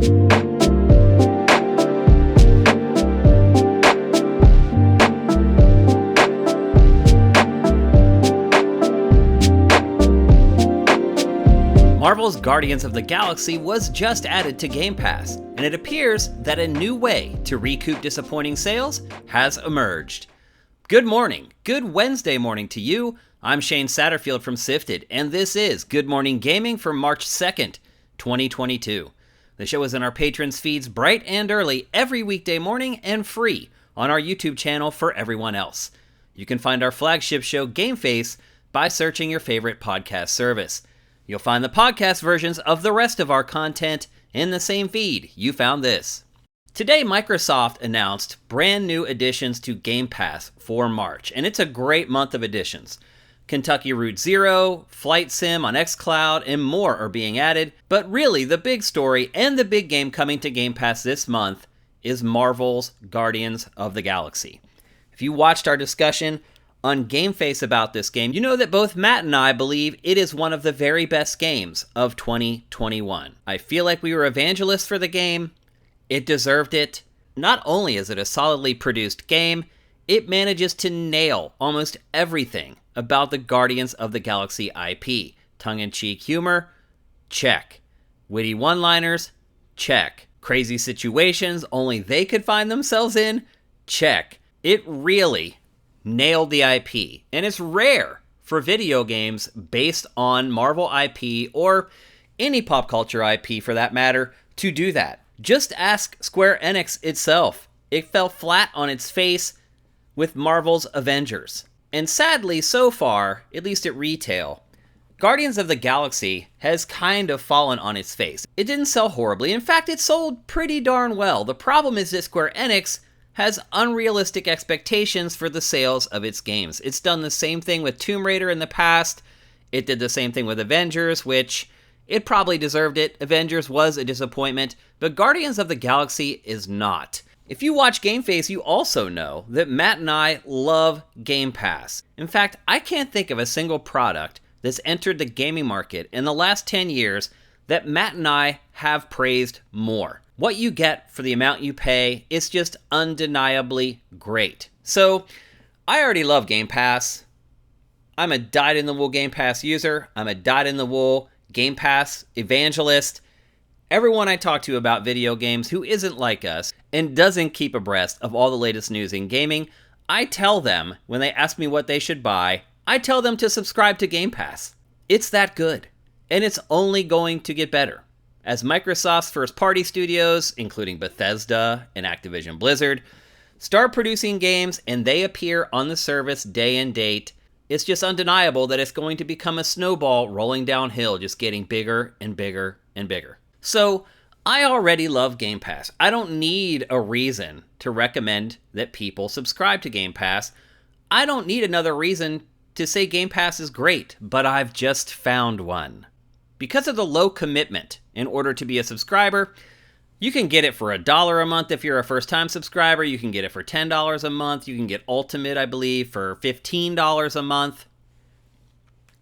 Marvel's Guardians of the Galaxy was just added to Game Pass, and it appears that a new way to recoup disappointing sales has emerged. Good morning, good Wednesday morning to you. I'm Shane Satterfield from SIFTD, and this is Good Morning Gaming for March 2nd, 2022. The show is in our patrons' feeds bright and early every weekday morning and free on our YouTube channel for everyone else. You can find our flagship show, Game Face, by searching your favorite podcast service. You'll find the podcast versions of the rest of our content in the same feed you found this. Today, Microsoft announced brand new additions to Game Pass for March, and it's a great month of additions. Kentucky Route Zero, Flight Sim on xCloud, and more are being added, but really the big story and the big game coming to Game Pass this month is Marvel's Guardians of the Galaxy. If you watched our discussion on Game Face about this game, you know that both Matt and I believe it is one of the very best games of 2021. I feel like we were evangelists for the game. It deserved it. Not only is it a solidly produced game, it manages to nail almost everything about the Guardians of the Galaxy IP. Tongue-in-cheek humor? Check. Witty one-liners? Check. Crazy situations only they could find themselves in? Check. It really nailed the IP, and it's rare for video games based on Marvel IP or any pop culture IP for that matter to do that. Just ask Square Enix itself. It fell flat on its face with Marvel's Avengers. And sadly, so far, at least at retail, Guardians of the Galaxy has kind of fallen on its face. It didn't sell horribly. In fact, it sold pretty darn well. The problem is that Square Enix has unrealistic expectations for the sales of its games. It's done the same thing with Tomb Raider in the past. It did the same thing with Avengers, which it probably deserved it. Avengers was a disappointment, but Guardians of the Galaxy is not. If you watch Game Face, you also know that Matt and I love Game Pass. In fact, I can't think of a single product that's entered the gaming market in the last 10 years that Matt and I have praised more. What you get for the amount you pay is just undeniably great. So, I already love Game Pass. I'm a dyed-in-the-wool Game Pass user. I'm a dyed-in-the-wool Game Pass evangelist. Everyone I talk to about video games who isn't like us and doesn't keep abreast of all the latest news in gaming, I tell them, when they ask me what they should buy, I tell them to subscribe to Game Pass. It's that good, and it's only going to get better. As Microsoft's first-party studios, including Bethesda and Activision Blizzard, start producing games and they appear on the service day and date, it's just undeniable that it's going to become a snowball rolling downhill, just getting bigger and bigger and bigger. So, I already love Game Pass. I don't need a reason to recommend that people subscribe to Game Pass. I don't need another reason to say Game Pass is great, but I've just found one. Because of the low commitment in order to be a subscriber, you can get it for $1 a month if you're a first-time subscriber. You can get it for $10 a month. You can get Ultimate, I believe, for $15 a month.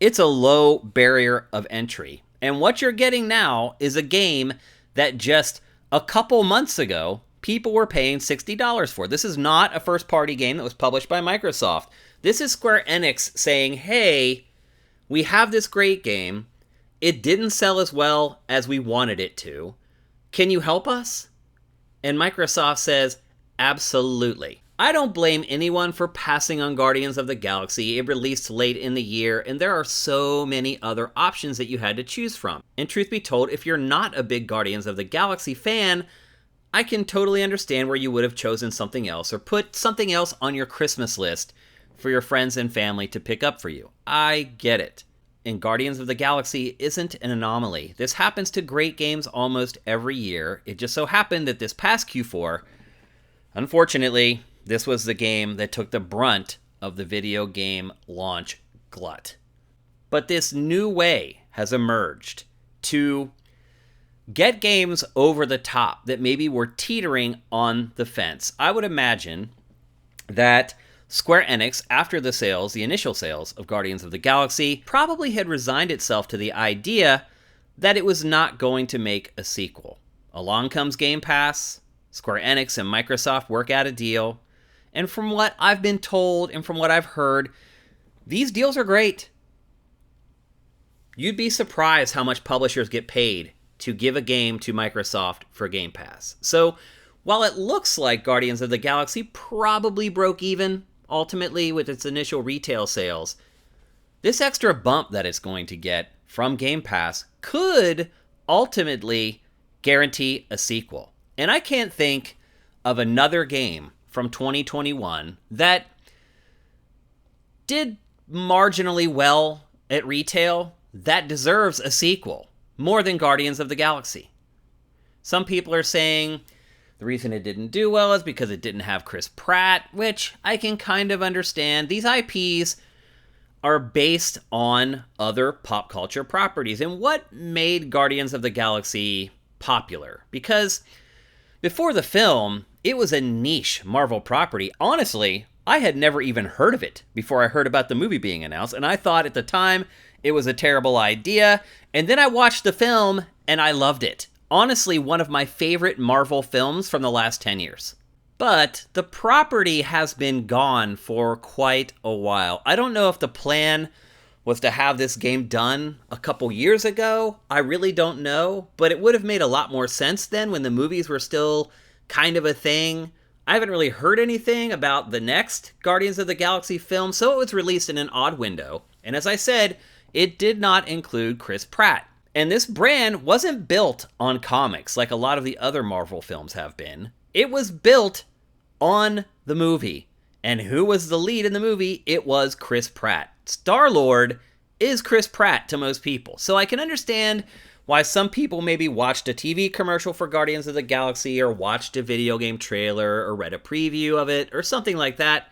It's a low barrier of entry. And what you're getting now is a game that just a couple months ago, people were paying $60 for. This is not a first-party game that was published by Microsoft. This is Square Enix saying, hey, we have this great game. It didn't sell as well as we wanted it to. Can you help us? And Microsoft says, absolutely. I don't blame anyone for passing on Guardians of the Galaxy. It released late in the year, and there are so many other options that you had to choose from. And truth be told, if you're not a big Guardians of the Galaxy fan, I can totally understand where you would have chosen something else or put something else on your Christmas list for your friends and family to pick up for you. I get it. And Guardians of the Galaxy isn't an anomaly. This happens to great games almost every year. It just so happened that this past Q4, unfortunately, this was the game that took the brunt of the video game launch glut. But this new way has emerged to get games over the top that maybe were teetering on the fence. I would imagine that Square Enix, after the initial sales of Guardians of the Galaxy, probably had resigned itself to the idea that it was not going to make a sequel. Along comes Game Pass, Square Enix and Microsoft work out a deal, and from what I've been told and from what I've heard, these deals are great. You'd be surprised how much publishers get paid to give a game to Microsoft for Game Pass. So, while it looks like Guardians of the Galaxy probably broke even, ultimately, with its initial retail sales, this extra bump that it's going to get from Game Pass could ultimately guarantee a sequel. And I can't think of another game from 2021 that did marginally well at retail that deserves a sequel more than Guardians of the Galaxy. Some people are saying the reason it didn't do well is because it didn't have Chris Pratt, which I can kind of understand. These IPs are based on other pop culture properties. And what made Guardians of the Galaxy popular? Because before the film, it was a niche Marvel property. Honestly, I had never even heard of it before I heard about the movie being announced, and I thought at the time it was a terrible idea. And then I watched the film, and I loved it. Honestly, one of my favorite Marvel films from the last 10 years. But the property has been gone for quite a while. I don't know if the plan was to have this game done a couple years ago. I really don't know, but it would have made a lot more sense then when the movies were still kind of a thing. I haven't really heard anything about the next Guardians of the Galaxy film, so it was released in an odd window. And as I said, it did not include Chris Pratt. And this brand wasn't built on comics like a lot of the other Marvel films have been. It was built on the movie. And who was the lead in the movie? It was Chris Pratt. Star-Lord is Chris Pratt to most people. So I can understand why some people maybe watched a TV commercial for Guardians of the Galaxy or watched a video game trailer or read a preview of it or something like that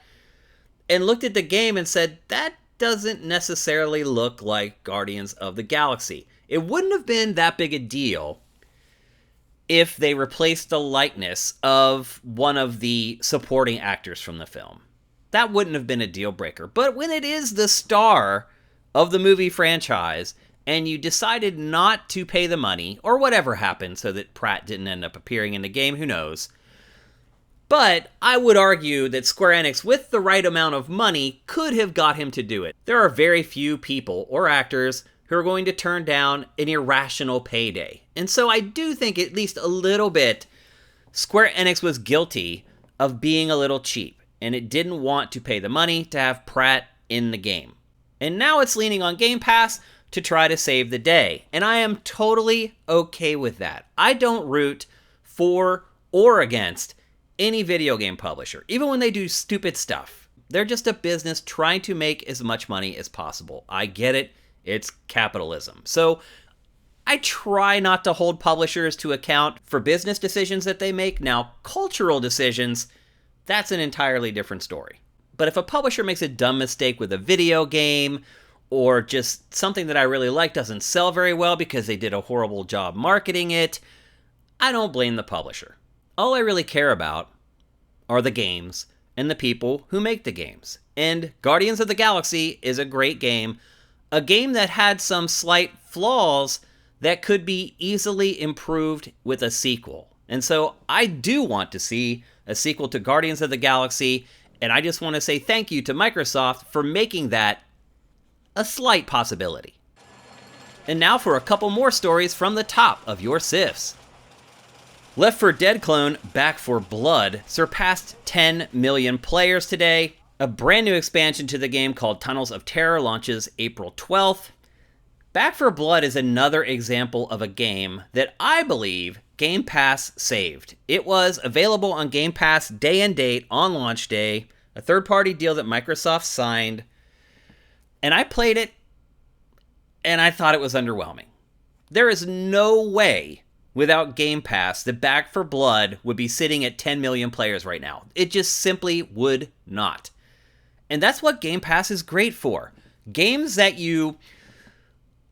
and looked at the game and said, that doesn't necessarily look like Guardians of the Galaxy. It wouldn't have been that big a deal if they replaced the likeness of one of the supporting actors from the film. That wouldn't have been a deal breaker. But when it is the star of the movie franchise and you decided not to pay the money, or whatever happened so that Pratt didn't end up appearing in the game, who knows. But I would argue that Square Enix, with the right amount of money, could have got him to do it. There are very few people or actors who are going to turn down an irrational payday. And so I do think at least a little bit Square Enix was guilty of being a little cheap, and it didn't want to pay the money to have Pratt in the game. And now it's leaning on Game Pass to try to save the day, and I am totally okay with that. I don't root for or against any video game publisher, even when they do stupid stuff. They're just a business trying to make as much money as possible. I get it. It's capitalism. So I try not to hold publishers to account for business decisions that they make. Now, cultural decisions, that's an entirely different story. But if a publisher makes a dumb mistake with a video game, or just something that I really like doesn't sell very well because they did a horrible job marketing it, I don't blame the publisher. All I really care about are the games and the people who make the games. And Guardians of the Galaxy is a great game. A game that had some slight flaws that could be easily improved with a sequel. And so I do want to see a sequel to Guardians of the Galaxy, and I just want to say thank you to Microsoft for making that a slight possibility. And now for a couple more stories from the top of your SIFs. Left 4 Dead clone Back 4 Blood surpassed 10 million players today. A brand new expansion to the game called Tunnels of Terror launches April 12th. Back 4 Blood is another example of a game that I believe Game Pass saved. It was available on Game Pass day and date on launch day, a third-party deal that Microsoft signed, and I played it, and I thought it was underwhelming. There is no way without Game Pass that Back 4 Blood would be sitting at 10 million players right now. It just simply would not. And that's what Game Pass is great for. Games that you,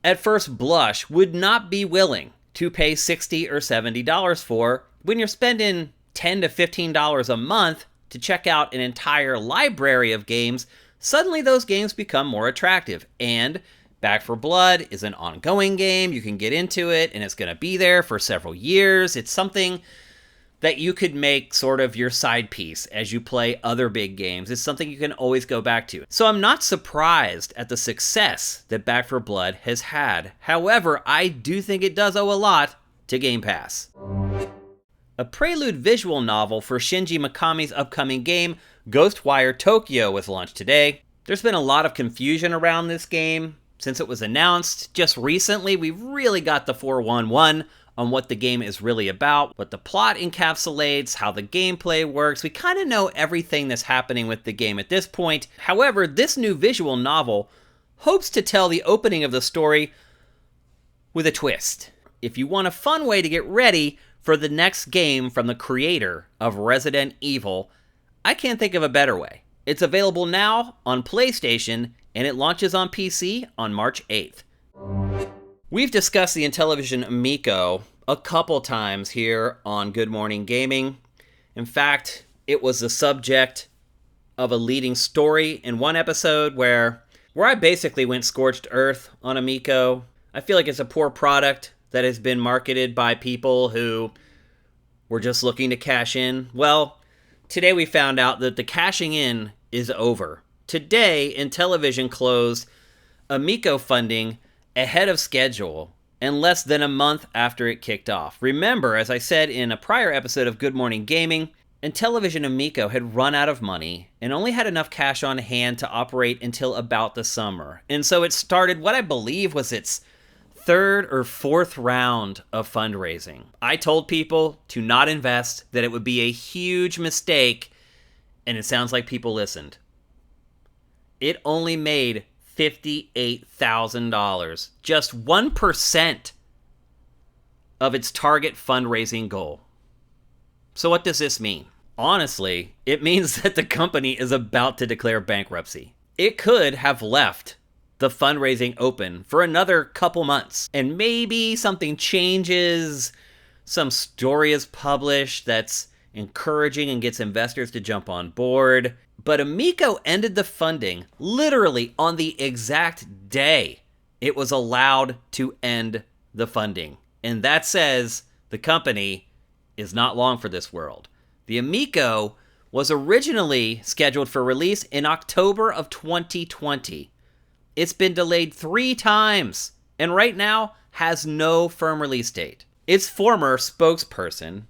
at first blush, would not be willing to pay $60 or $70 for, when you're spending $10 to $15 a month to check out an entire library of games, suddenly those games become more attractive. And Back 4 Blood is an ongoing game. You can get into it, and it's going to be there for several years. It's something that you could make sort of your side piece as you play other big games. It's something you can always go back to. So I'm not surprised at the success that Back 4 Blood has had. However, I do think it does owe a lot to Game Pass. A prelude visual novel for Shinji Mikami's upcoming game, Ghostwire Tokyo, was launched today. There's been a lot of confusion around this game since it was announced. Just recently, we really got the 411 on what the game is really about, what the plot encapsulates, how the gameplay works. We kind of know everything that's happening with the game at this point. However, this new visual novel hopes to tell the opening of the story with a twist. If you want a fun way to get ready for the next game from the creator of Resident Evil, I can't think of a better way. It's available now on PlayStation, and it launches on PC on March 8th. We've discussed the Intellivision Amico a couple times here on Good Morning Gaming. In fact, it was the subject of a leading story in one episode where I basically went scorched earth on Amico. I feel like it's a poor product that has been marketed by people who were just looking to cash in. Well, today we found out that the cashing in is over. Today, Intellivision closed Amico funding ahead of schedule and less than a month after it kicked off. Remember, as I said in a prior episode of Good Morning Gaming, Intellivision Amico had run out of money and only had enough cash on hand to operate until about the summer. And so it started what I believe was its third or fourth round of fundraising. I told people to not invest, that it would be a huge mistake, and it sounds like people listened. It only made $58,000, just 1% of its target fundraising goal. So what does this mean? Honestly, it means that the company is about to declare bankruptcy. It could have left the fundraising open for another couple months, and maybe something changes, some story is published that's encouraging and gets investors to jump on board. But Amico ended the funding literally on the exact day it was allowed to end the funding. And that says the company is not long for this world. The Amico was originally scheduled for release in October of 2020. It's been delayed 3 times, and right now has no firm release date. Its former spokesperson,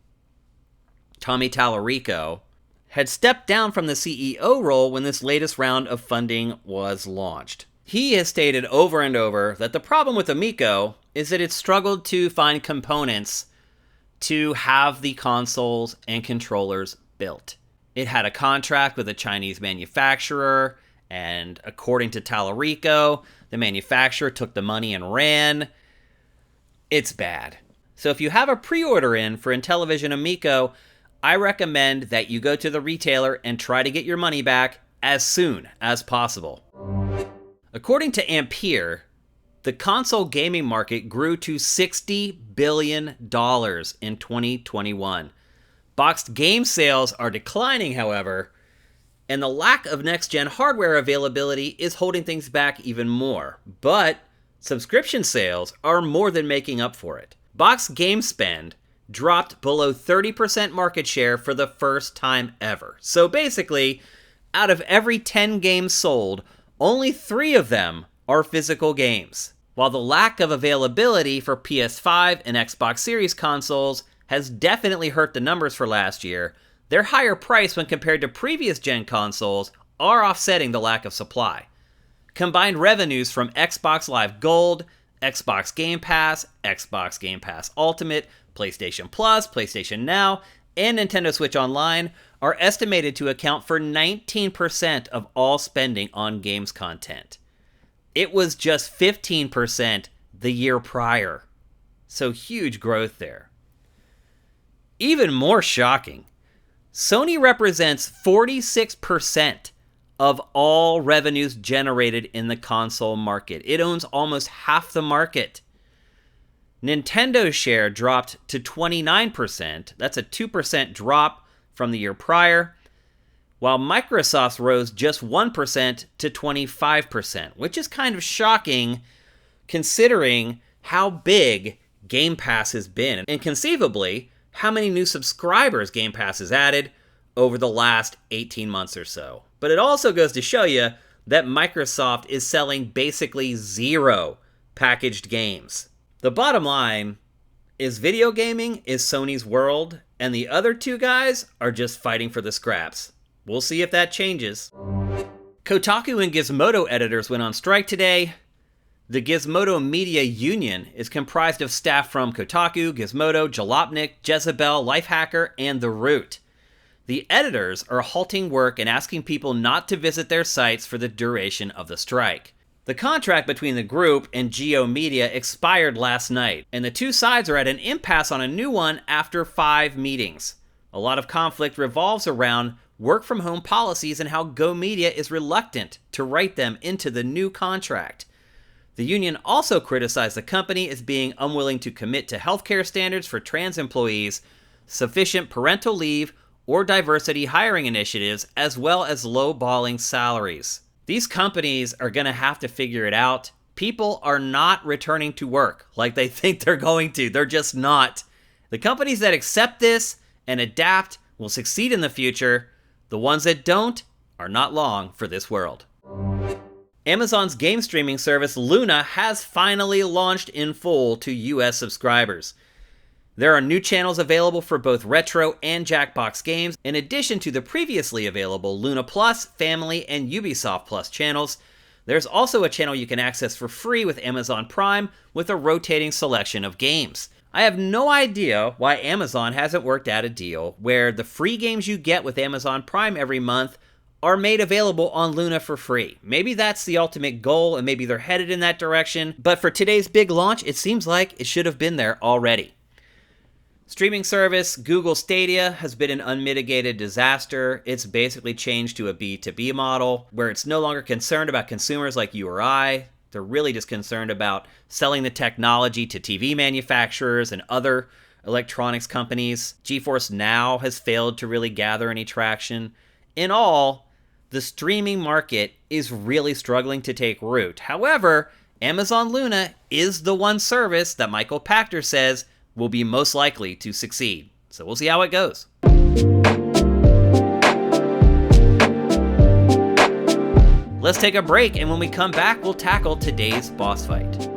Tommy Tallarico, had stepped down from the CEO role when this latest round of funding was launched. He has stated over and over that the problem with Amico is that it struggled to find components to have the consoles and controllers built. It had a contract with a Chinese manufacturer, and according to Tallarico, the manufacturer took the money and ran. It's bad. So if you have a pre-order in for Intellivision Amico, I recommend that you go to the retailer and try to get your money back as soon as possible. According to Ampere, the console gaming market grew to $60 billion in 2021. Boxed game sales are declining, however, and the lack of next-gen hardware availability is holding things back even more. But subscription sales are more than making up for it. Boxed game spend dropped below 30% market share for the first time ever. So basically, out of every 10 games sold, only 3 of them are physical games. While the lack of availability for PS5 and Xbox Series consoles has definitely hurt the numbers for last year, their higher price when compared to previous gen consoles are offsetting the lack of supply. Combined revenues from Xbox Live Gold, Xbox Game Pass Ultimate, PlayStation Plus, PlayStation Now, and Nintendo Switch Online are estimated to account for 19% of all spending on games content. It was just 15% the year prior. So huge growth there. Even more shocking, Sony represents 46% of all revenues generated in the console market. It owns almost half the market. Nintendo's share dropped to 29%. That's a 2% drop from the year prior, while Microsoft's rose just 1% to 25%, which is kind of shocking considering how big Game Pass has been, and conceivably how many new subscribers Game Pass has added over the last 18 months or so. But it also goes to show you that Microsoft is selling basically zero packaged games. The bottom line is video gaming is Sony's world, and the other two guys are just fighting for the scraps. We'll see if that changes. Kotaku and Gizmodo editors went on strike today. The Gizmodo Media Union is comprised of staff from Kotaku, Gizmodo, Jalopnik, Jezebel, Lifehacker, and The Root. The editors are halting work and asking people not to visit their sites for the duration of the strike. The contract between the group and Geo Media expired last night, and the two sides are at an impasse on a new one after 5 meetings. A lot of conflict revolves around work-from-home policies and how Go Media is reluctant to write them into the new contract. The union also criticized the company as being unwilling to commit to healthcare standards for trans employees, sufficient parental leave, or diversity hiring initiatives, as well as low-balling salaries. These companies are going to have to figure it out. People are not returning to work like they think they're going to. They're just not. The companies that accept this and adapt will succeed in the future. The ones that don't are not long for this world. Amazon's game streaming service Luna has finally launched in full to US subscribers. There are new channels available for both retro and Jackbox games, in addition to the previously available Luna Plus, Family, and Ubisoft Plus channels. There's also a channel you can access for free with Amazon Prime with a rotating selection of games. I have no idea why Amazon hasn't worked out a deal where the free games you get with Amazon Prime every month are made available on Luna for free. Maybe that's the ultimate goal, and maybe they're headed in that direction, but for today's big launch, it seems like it should have been there already. Streaming service Google Stadia has been an unmitigated disaster. It's basically changed to a B2B model where it's no longer concerned about consumers like you or I. They're really just concerned about selling the technology to TV manufacturers and other electronics companies. GeForce Now has failed to really gather any traction. In all, the streaming market is really struggling to take root. However, Amazon Luna is the one service that Michael Pachter says will be most likely to succeed. So we'll see how it goes. Let's take a break, and when we come back, we'll tackle today's boss fight.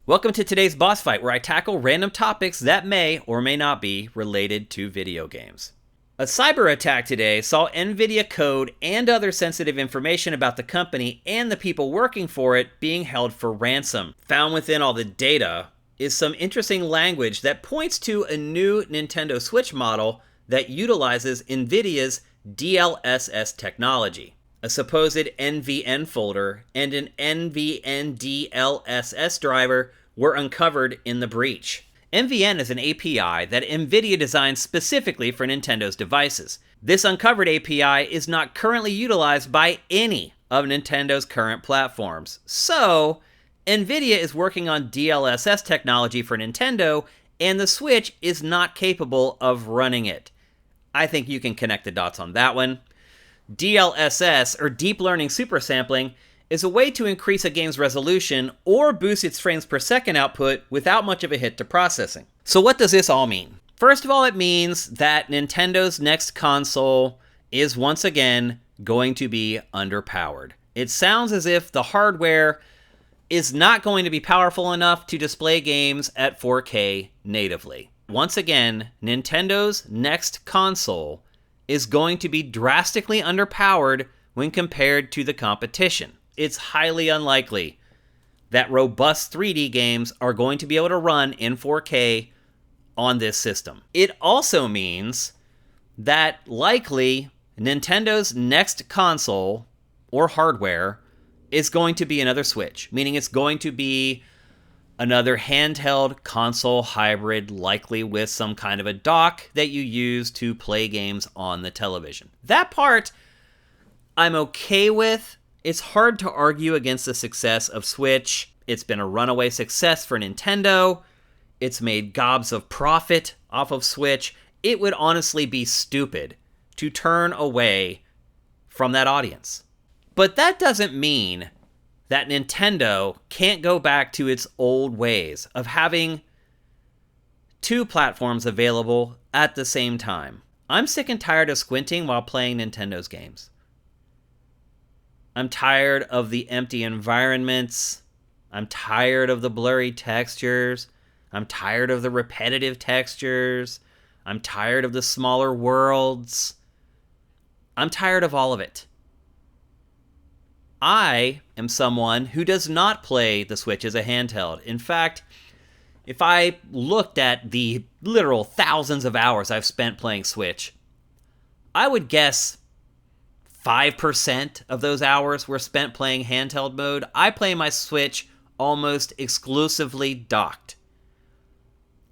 Welcome to today's boss fight, where I tackle random topics that may or may not be related to video games. A cyber attack today saw NVIDIA code and other sensitive information about the company and the people working for it being held for ransom. Found within all the data is some interesting language that points to a new Nintendo Switch model that utilizes NVIDIA's DLSS technology. A supposed NVN folder and an NVN DLSS driver were uncovered in the breach. NVN is an API that NVIDIA designed specifically for Nintendo's devices. This uncovered API is not currently utilized by any of Nintendo's current platforms. So, NVIDIA is working on DLSS technology for Nintendo, and the Switch is not capable of running it. I think you can connect the dots on that one. DLSS, or Deep Learning Supersampling, is a way to increase a game's resolution or boost its frames per second output without much of a hit to processing. So what does this all mean? First of all, it means that Nintendo's next console is once again going to be underpowered. It sounds as if the hardware is not going to be powerful enough to display games at 4K natively. Once again, Nintendo's next console is going to be drastically underpowered when compared to the competition. It's highly unlikely that robust 3D games are going to be able to run in 4K on this system. It also means that likely Nintendo's next console or hardware is going to be another Switch, meaning it's going to be Another handheld console hybrid, likely with some kind of a dock that you use to play games on the television. That part I'm okay with. It's hard to argue against the success of Switch. It's been a runaway success for Nintendo. It's made gobs of profit off of Switch. It would honestly be stupid to turn away from that audience. But that doesn't mean that Nintendo can't go back to its old ways of having two platforms available at the same time. I'm sick and tired of squinting while playing Nintendo's games. I'm tired of the empty environments. I'm tired of the blurry textures. I'm tired of the repetitive textures. I'm tired of the smaller worlds. I'm tired of all of it. I am someone who does not play the Switch as a handheld. In fact, if I looked at the literal thousands of hours I've spent playing Switch, I would guess 5% of those hours were spent playing handheld mode. I play my Switch almost exclusively docked.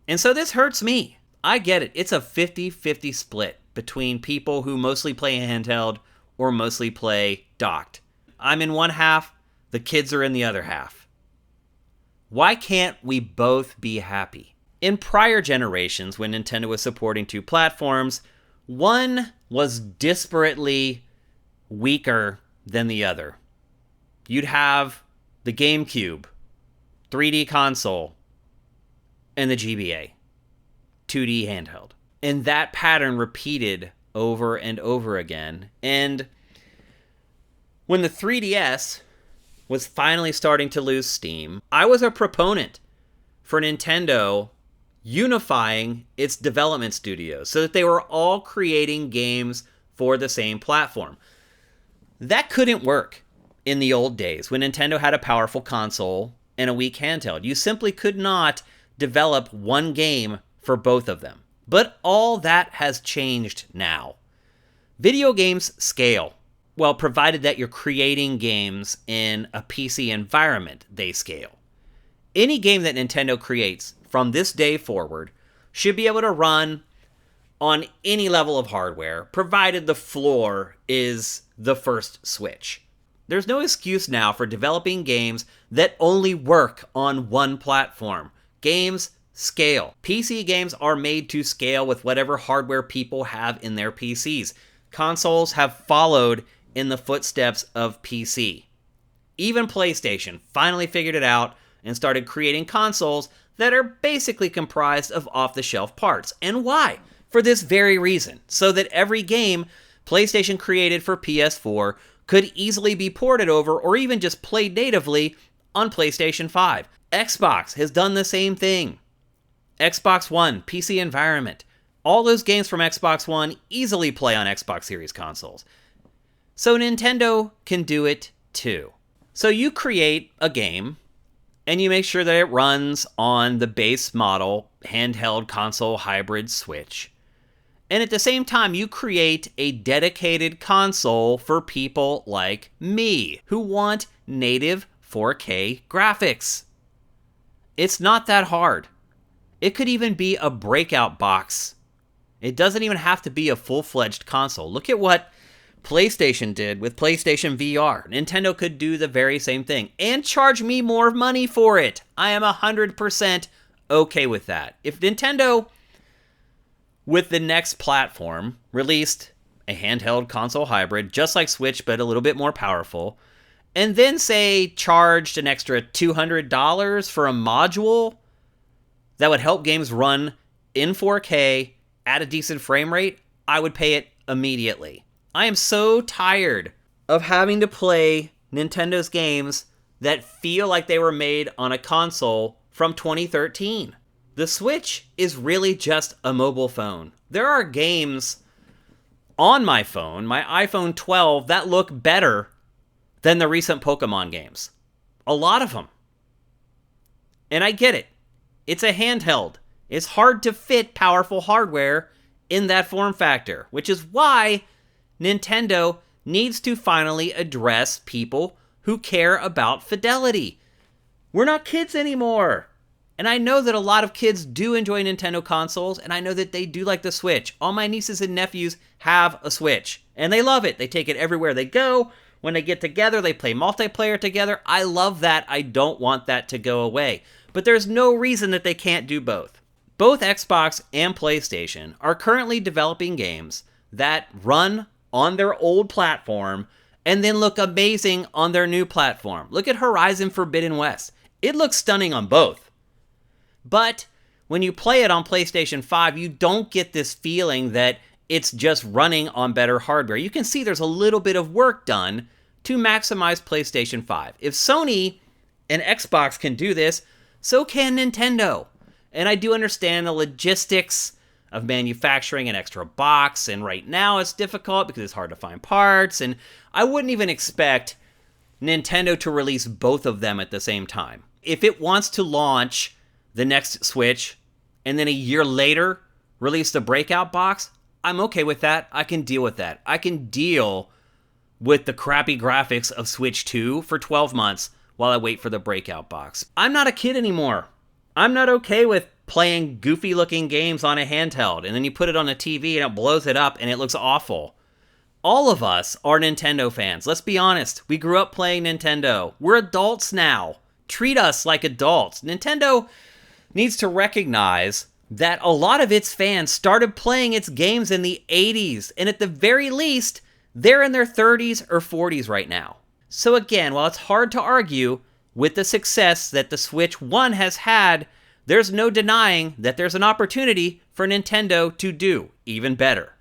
And so this hurts me. I get it. It's a 50-50 split between people who mostly play handheld or mostly play docked. I'm in one half, the kids are in the other half. Why can't we both be happy? In prior generations, when Nintendo was supporting two platforms, one was disparately weaker than the other. You'd have the GameCube, 3D console, and the GBA, 2D handheld. And that pattern repeated over and over again. And when the 3DS was finally starting to lose steam, I was a proponent for Nintendo unifying its development studios so that they were all creating games for the same platform. That couldn't work in the old days when Nintendo had a powerful console and a weak handheld. You simply could not develop one game for both of them. But all that has changed now. Video games scale. Well, provided that you're creating games in a PC environment, they scale. Any game that Nintendo creates from this day forward should be able to run on any level of hardware, provided the floor is the first Switch. There's no excuse now for developing games that only work on one platform. Games scale. PC games are made to scale with whatever hardware people have in their PCs. Consoles have followed in the footsteps of PC. Even PlayStation finally figured it out and started creating consoles that are basically comprised of off-the-shelf parts. And why? For this very reason. So that every game PlayStation created for PS4 could easily be ported over or even just played natively on PlayStation 5. Xbox has done the same thing. Xbox One, PC environment. All those games from Xbox One easily play on Xbox Series consoles. So Nintendo can do it too. So you create a game and you make sure that it runs on the base model handheld console hybrid Switch. And at the same time, you create a dedicated console for people like me who want native 4K graphics. It's not that hard. It could even be a breakout box. It doesn't even have to be a full-fledged console. Look at what PlayStation did with PlayStation VR. Nintendo could do the very same thing and charge me more money for it. I am 100% okay with that. If Nintendo, with the next platform, released a handheld console hybrid, just like Switch, but a little bit more powerful, and then, say, charged an extra $200 for a module that would help games run in 4K at a decent frame rate, I would pay it immediately. I am so tired of having to play Nintendo's games that feel like they were made on a console from 2013. The Switch is really just a mobile phone. There are games on my phone, my iPhone 12, that look better than the recent Pokemon games. A lot of them. And I get it. It's a handheld. It's hard to fit powerful hardware in that form factor, which is why Nintendo needs to finally address people who care about fidelity. We're not kids anymore. And I know that a lot of kids do enjoy Nintendo consoles, and I know that they do like the Switch. All my nieces and nephews have a Switch, and they love it. They take it everywhere they go. When they get together, they play multiplayer together. I love that. I don't want that to go away. But there's no reason that they can't do both. Both Xbox and PlayStation are currently developing games that run on their old platform and then look amazing on their new platform. Look at Horizon Forbidden West. It looks stunning on both. But when you play it on PlayStation 5, you don't get this feeling that it's just running on better hardware. You can see there's a little bit of work done to maximize PlayStation 5. If Sony and Xbox can do this, so can Nintendo. And I do understand the logistics of manufacturing an extra box, and right now it's difficult because it's hard to find parts, and I wouldn't even expect Nintendo to release both of them at the same time. If it wants to launch the next Switch and then a year later release the breakout box, I'm okay with that. I can deal with that. I can deal with the crappy graphics of Switch 2 for 12 months while I wait for the breakout box. I'm not a kid anymore. I'm not okay with playing goofy looking games on a handheld and then you put it on a TV and it blows it up and it looks awful. All of us are Nintendo fans. Let's be honest. We grew up playing Nintendo. We're adults now. Treat us like adults. Nintendo needs to recognize that a lot of its fans started playing its games in the 80s, and at the very least, they're in their 30s or 40s right now. So again, while it's hard to argue with the success that the Switch 1 has had, there's no denying that there's an opportunity for Nintendo to do even better.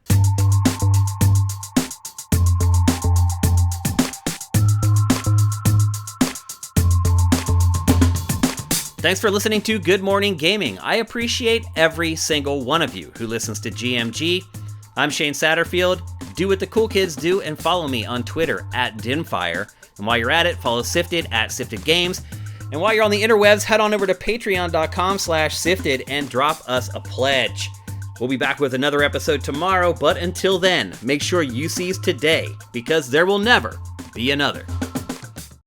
Thanks for listening to Good Morning Gaming. I appreciate every single one of you who listens to GMG. I'm Shane Satterfield. Do what the cool kids do and follow me on Twitter @Dinfire. And while you're at it, follow Sifted @Sifted Games. And while you're on the interwebs, head on over to patreon.com/Sifted and drop us a pledge. We'll be back with another episode tomorrow, but until then, make sure you seize today because there will never be another.